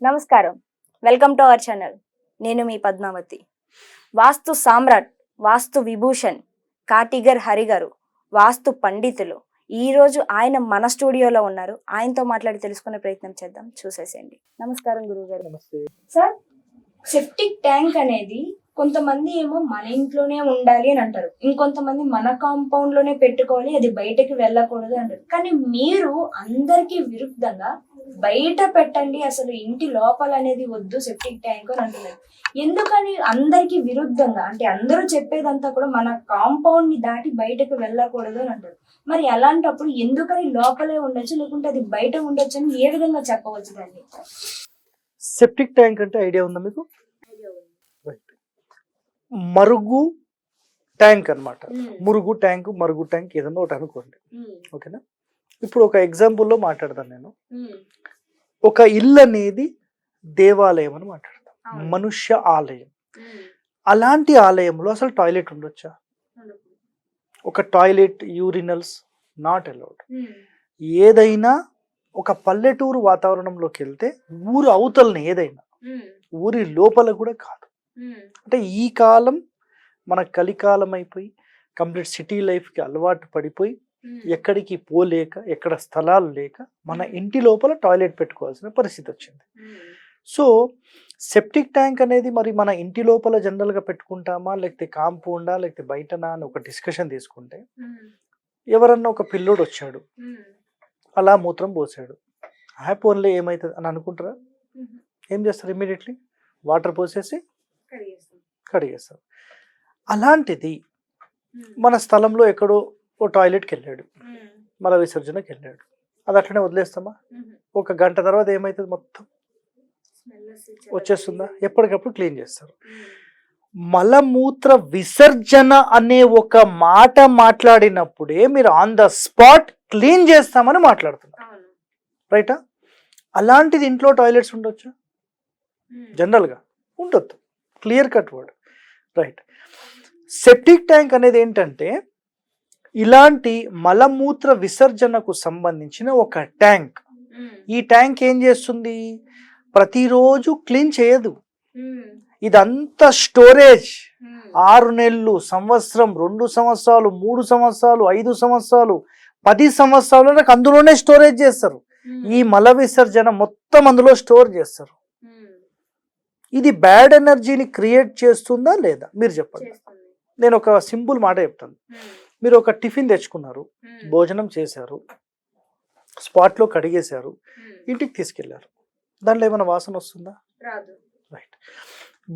నమస్కారం, welcome to our channel. నేను మీ పద్మావతి. వాస్తు సామ్రాట్, వాస్తు విభూషణ్ కాటిగర్ హరి గారు, వాస్తు పండితులు. ఈరోజు ఆయన మన స్టూడియోలో ఉన్నారు. ఆయనతో మాట్లాడి తెలుసుకునే ప్రయత్నం చేద్దాం. చూసేసేయండి. నమస్కారం గురువు గారు. నమస్తే సార్, సెప్టిక్ ట్యాంక్ అనేది కొంతమంది ఏమో మన ఇంట్లోనే ఉండాలి అని అంటారు, ఇంకొంతమంది మన కాంపౌండ్ లోనే పెట్టుకోవాలి, అది బయటకి వెళ్ళకూడదు అంటారు. కానీ మీరు అందరికి విరుద్ధంగా బయట పెట్టండి, అసలు ఇంటి లోపల అనేది వద్దు సెప్టిక్ ట్యాంక్ అని అంటున్నారు. ఎందుకని అందరికి విరుద్ధంగా? అంటే అందరూ చెప్పేదంతా కూడా మన కాంపౌండ్ ని దాటి బయటకు వెళ్ళకూడదు అని అంటారు. మరి అలాంటప్పుడు ఎందుకని లోపలే ఉండొచ్చు, లేకుంటే అది బయట ఉండొచ్చు అని ఏ విధంగా చెప్పవచ్చు దాన్ని? సెప్టిక్ ట్యాంక్ అంటే ఐడియా ఉందా మీకు? మరుగు ట్యాంక్ అన్నమాట. మురుగు ట్యాంక్, మరుగు ట్యాంక్ ఏదన్నా ఒకటి అనుకోండి. ఓకేనా? ఇప్పుడు ఒక ఎగ్జాంపుల్లో మాట్లాడతాను నేను. ఒక ఇల్లు అనేది దేవాలయం అని మాట్లాడతాం, మనుష్య ఆలయం. అలాంటి ఆలయంలో అసలు టాయిలెట్ ఉండొచ్చా? ఒక టాయిలెట్, యూరినల్స్ నాట్ అలౌడ్. ఏదైనా ఒక పల్లెటూరు వాతావరణంలోకి వెళ్తే ఊరు అవతలని, ఏదైనా ఊరి లోపల కూడా కాదు. అంటే ఈ కాలం మన కలికాలం అయిపోయి కంప్లీట్ సిటీ లైఫ్కి అలవాటు పడిపోయి ఎక్కడికి పోలేక, ఎక్కడ స్థలాలు లేక మన ఇంటి లోపల టాయిలెట్ పెట్టుకోవాల్సిన పరిస్థితి వచ్చింది. సో సెప్టిక్ ట్యాంక్ అనేది మరి మన ఇంటి లోపల జనరల్గా పెట్టుకుంటామా, లేకపోతే కాంపౌండా, లేకపోతే బయటనా అని ఒక డిస్కషన్ తీసుకుంటే, ఎవరన్నా ఒక పిల్లోడు వచ్చాడు, అలా మూత్రం పోసాడు, పోన్లే ఏమవుతుంది అని అనుకుంటారా? ఏం చేస్తారు? ఇమ్మీడియట్లీ వాటర్ పోసేసి కడిగేస్తారు. అలాంటిది మన స్థలంలో ఎక్కడో ఓ టాయిలెట్కి వెళ్ళాడు, మల విసర్జనకి వెళ్ళాడు, అది అట్లనే వదిలేస్తామా? ఒక గంట తర్వాత ఏమవుతుంది? మొత్తం వచ్చేస్తుందా? ఎప్పటికప్పుడు క్లీన్ చేస్తారు. మలమూత్ర విసర్జన అనే ఒక మాట మాట్లాడినప్పుడే మీరు ఆన్ ద స్పాట్ క్లీన్ చేస్తామని మాట్లాడుతున్నారు, రైటా? అలాంటిది ఇంట్లో టాయిలెట్స్ ఉండొచ్చా? జనరల్గా ఉండొద్దు, clear cut word, right. Septic tank అనేది ఏంటంటే ఇలాంటి మలమూత్ర విసర్జనకు సంబంధించిన ఒక ట్యాంక్. ఈ ట్యాంక్ ఏం చేస్తుంది? ప్రతిరోజు క్లీన్ చేయదు. ఇదంతా స్టోరేజ్. 6 నెలలు, సంవత్సరం, 2 సంవత్సరాలు, 3 సంవత్సరాలు, 5 సంవత్సరాలు, 10 సంవత్సరాలు నాకు అందులోనే స్టోరేజ్ చేస్తారు. ఈ మల విసర్జన మొత్తం అందులో స్టోర్ చేస్తారు. ఇది బ్యాడ్ ఎనర్జీని క్రియేట్ చేస్తుందా లేదా మీరు చెప్పండి. నేను ఒక సింపుల్ మాట చెప్తాను. మీరు ఒక టిఫిన్ తెచ్చుకున్నారు, భోజనం చేశారు, స్పాట్లో కడిగేశారు, ఇంటికి తీసుకెళ్లారు, దాంట్లో ఏమైనా వాసన వస్తుందా? రైట్.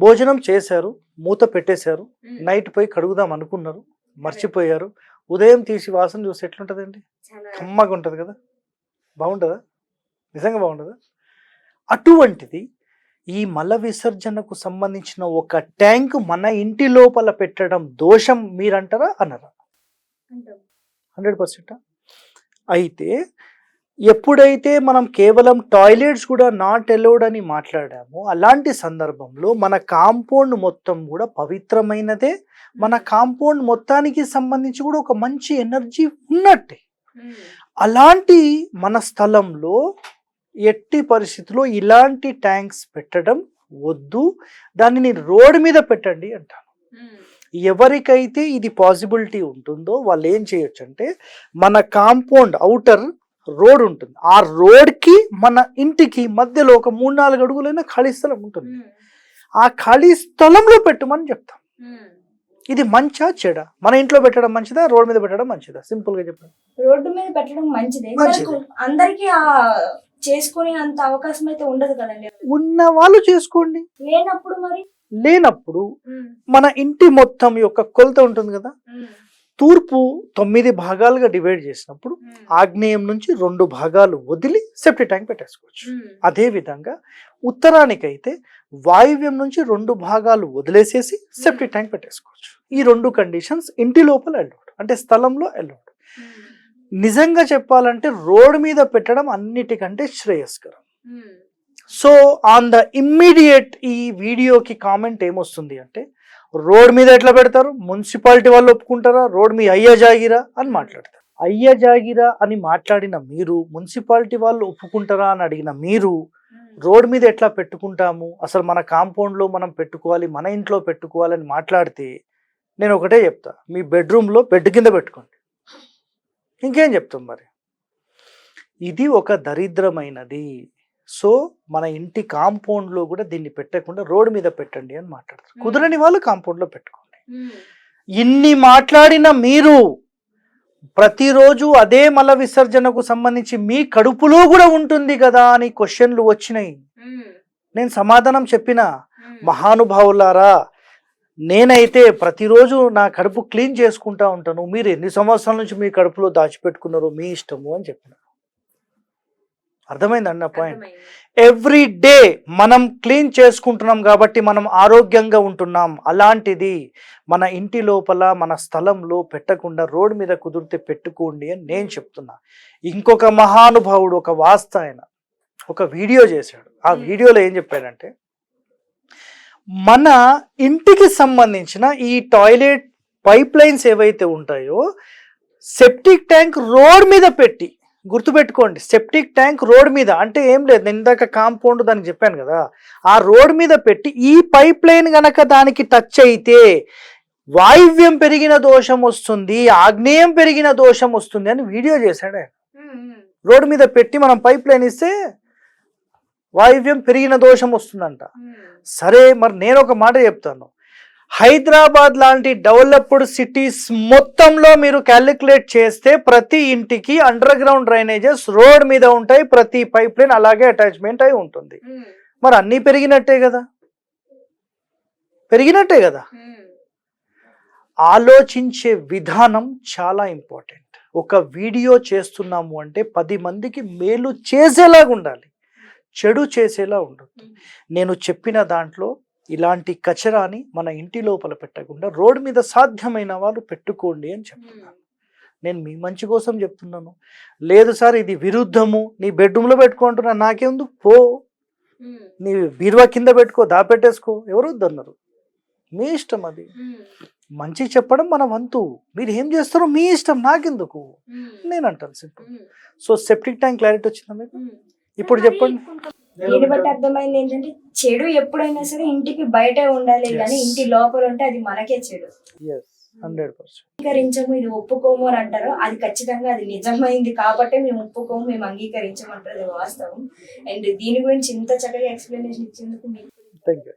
భోజనం చేశారు, మూత పెట్టేశారు, నైట్ పోయి కడుగుదాం అనుకున్నారు, మర్చిపోయారు, ఉదయం తీసి వాసన చూసి ఎట్లుంటుందండి? కమ్మగా ఉంటుంది కదా, బాగుంటుందా? నిజంగా బాగుంటుందా? అటువంటిది ఈ మల విసర్జనకు సంబంధించిన ఒక ట్యాంక్ మన ఇంటి లోపల పెట్టడం దోషం మీరంటారా అనరా? 100%. అయితే ఎప్పుడైతే మనం కేవలం టాయిలెట్స్ కూడా నాట్ అలౌడ్ అని మాట్లాడామో, అలాంటి సందర్భంలో మన కాంపౌండ్ మొత్తం కూడా పవిత్రమైనదే. మన కాంపౌండ్ మొత్తానికి సంబంధించి కూడా ఒక మంచి ఎనర్జీ ఉన్నట్టే. అలాంటి మన స్థలంలో ఎట్టి పరిస్థితుల్లో ఇలాంటి ట్యాంక్స్ పెట్టడం వద్దు. దానిని రోడ్ మీద పెట్టండి అంటాను. ఎవరికైతే ఇది పాసిబిలిటీ ఉంటుందో వాళ్ళు ఏం చేయొచ్చు అంటే, మన కాంపౌండ్ అవుటర్ రోడ్ ఉంటుంది, ఆ రోడ్కి మన ఇంటికి మధ్యలో ఒక 3-4 అడుగులైన ఖాళీ స్థలం ఉంటుంది. ఆ ఖాళీ స్థలంలో పెట్టమని చెప్తాం. ఇది మంచా చెడా? మన ఇంట్లో పెట్టడం మంచిదా, రోడ్ మీద పెట్టడం మంచిదా? సింపుల్ గా చెప్పండి. రోడ్డు మీద పెట్టడం మంచిదే. అందరికీ చేసుకునే అంత అవకాశం అయితే ఉండదు కదండి. ఉన్న వాళ్ళు చేసుకోండి. లేనప్పుడు మన ఇంటి మొత్తం యొక్క కొలత ఉంటుంది కదా, తూర్పు 9 భాగాలుగా డివైడ్ చేసినప్పుడు ఆగ్నేయం నుంచి 2 భాగాలు వదిలి సెప్టిక్ ట్యాంక్ పెట్టేసుకోవచ్చు. అదే విధంగా ఉత్తరానికైతే వాయువ్యం నుంచి 2 భాగాలు వదిలేసేసి సెప్టిక్ ట్యాంక్ పెట్టేసుకోవచ్చు. ఈ 2 కండిషన్స్ ఇంటి లోపల అలౌడ్, అంటే స్థలంలో అలౌడ్. నిజంగా చెప్పాలంటే రోడ్ మీద పెట్టడం అన్నిటికంటే శ్రేయస్కరం. సో ఆన్ ద ఇమ్మీడియట్ ఈ వీడియోకి కామెంట్ ఏమొస్తుంది అంటే, రోడ్ మీద ఎట్లా పెడతారు, మున్సిపాలిటీ వాళ్ళు ఒప్పుకుంటారా, రోడ్ మీ అయ్య జాగిరా అని మాట్లాడతారు. అయ్య జాగిరా అని మాట్లాడిన మీరు, మున్సిపాలిటీ వాళ్ళు ఒప్పుకుంటారా అని అడిగిన మీరు, రోడ్ మీద ఎట్లా పెట్టుకుంటాము, అసలు మన కాంపౌండ్లో మనం పెట్టుకోవాలి, మన ఇంట్లో పెట్టుకోవాలని మాట్లాడితే నేను ఒకటే చెప్తా, మీ బెడ్రూమ్లో బెడ్ కింద పెట్టుకోండి. ఇంకేం చెప్తాం మరి? ఇది ఒక దరిద్రమైనది. సో మన ఇంటి కాంపౌండ్లో కూడా దీన్ని పెట్టకుండా రోడ్ మీద పెట్టండి అని మాట్లాడతారు. కుదరని వాళ్ళు కాంపౌండ్లో పెట్టుకోండి. ఇన్ని మాట్లాడిన మీరు ప్రతిరోజు అదే మల విసర్జనకు సంబంధించి మీ కడుపులో కూడా ఉంటుంది కదా అని క్వశ్చన్లు వచ్చినాయి. నేను సమాధానం చెప్పిన, మహానుభావులారా, నేనైతే ప్రతిరోజు నా కడుపు క్లీన్ చేసుకుంటా ఉంటాను, మీరు ఎన్ని సంవత్సరాల నుంచి మీ కడుపులో దాచిపెట్టుకున్నారో మీ ఇష్టము అని చెప్పిన. అర్థమైందండి నా పాయింట్? ఎవ్రీ డే మనం క్లీన్ చేసుకుంటున్నాం కాబట్టి మనం ఆరోగ్యంగా ఉంటున్నాం. అలాంటిది మన ఇంటి లోపల మన స్థలంలో పెట్టకుండా రోడ్డు మీద కుదిరితే పెట్టుకోండి అని నేను చెప్తున్నా. ఇంకొక మహానుభావుడు, ఒక వాస్త ఆయన ఒక వీడియో చేశాడు. ఆ వీడియోలో ఏం చెప్పాడంటే, మన ఇంటికి సంబంధించిన ఈ టాయిలెట్ పైప్ లైన్స్ ఏవైతే ఉంటాయో సెప్టిక్ ట్యాంక్ రోడ్ మీద పెట్టి, గుర్తుపెట్టుకోండి, సెప్టిక్ ట్యాంక్ రోడ్ మీద అంటే ఏం లేదు, నేను ఇందాక కాంపౌండ్ దానికి చెప్పాను కదా, ఆ రోడ్ మీద పెట్టి ఈ పైప్ లైన్ గనక దానికి టచ్ అయితే వాయువ్యం పెరిగిన దోషం వస్తుంది, ఆగ్నేయం పెరిగిన దోషం వస్తుంది అని వీడియో చేశాడు ఆయన. రోడ్ మీద పెట్టి మనం పైప్ లైన్ ఇస్తే వాయువ్యం పెరిగిన దోషం వస్తుందంట. సరే, మరి నేను ఒక మాట చెప్తాను, హైదరాబాద్ లాంటి డెవలప్డ్ సిటీస్ మొత్తంలో మీరు క్యాలిక్యులేట్ చేస్తే ప్రతి ఇంటికి అండర్ గ్రౌండ్ డ్రైనేజెస్ రోడ్ మీద ఉంటాయి, ప్రతి పైప్ లైన్ అలాగే అటాచ్మెంట్ అయి ఉంటుంది. మరి అన్నీ పెరిగినట్టే కదా, పెరిగినట్టే కదా. ఆలోచించే విధానం చాలా ఇంపార్టెంట్. ఒక వీడియో చేస్తున్నాము అంటే 10 మందికి మేలు చేసేలాగా ఉండాలి, చెడు చేసేలా ఉండదు. నేను చెప్పిన దాంట్లో ఇలాంటి కచరాని మన ఇంటి లోపల పెట్టకుండా రోడ్డు మీద సాధ్యమైన వాళ్ళు పెట్టుకోండి అని చెప్తున్నాను. నేను మీ మంచి కోసం చెప్తున్నాను. లేదు సార్ ఇది విరుద్ధము, నీ బెడ్రూమ్లో పెట్టుకుంటున్నా, నాకేందుకు, పో, నీ బీరువా కింద పెట్టుకో, దాపెట్టేసుకో, ఎవరు వద్దన్నారు, మీ ఇష్టం. అది మంచి చెప్పడం మన వంతు, మీరు ఏం చేస్తారో మీ ఇష్టం, నాకెందుకు, నేను అంటాను simple. So septic tank clarity వచ్చిందా మీకు? ఇప్పుడు చెప్పండి. దీన్ని బట్టి అర్థమైంది ఏంటంటే, చెడు ఎప్పుడైనా సరే ఇంటికి బయట ఉండాలి, కానీ ఇంటి లోపల ఉంటే అది మనకే చెడు. 100% అంగీకరించము, ఇది ఒప్పుకోము అని అంటారు, అది ఖచ్చితంగా అది నిజమైంది కాబట్టి మేము ఒప్పుకోము, మేము అంగీకరించము అంటారు, అది వాస్తవం. అండ్ దీని గురించి ఇంత చక్కగా ఎక్స్ప్లెనేషన్ ఇచ్చేందుకు మీకు థ్యాంక్ యూ.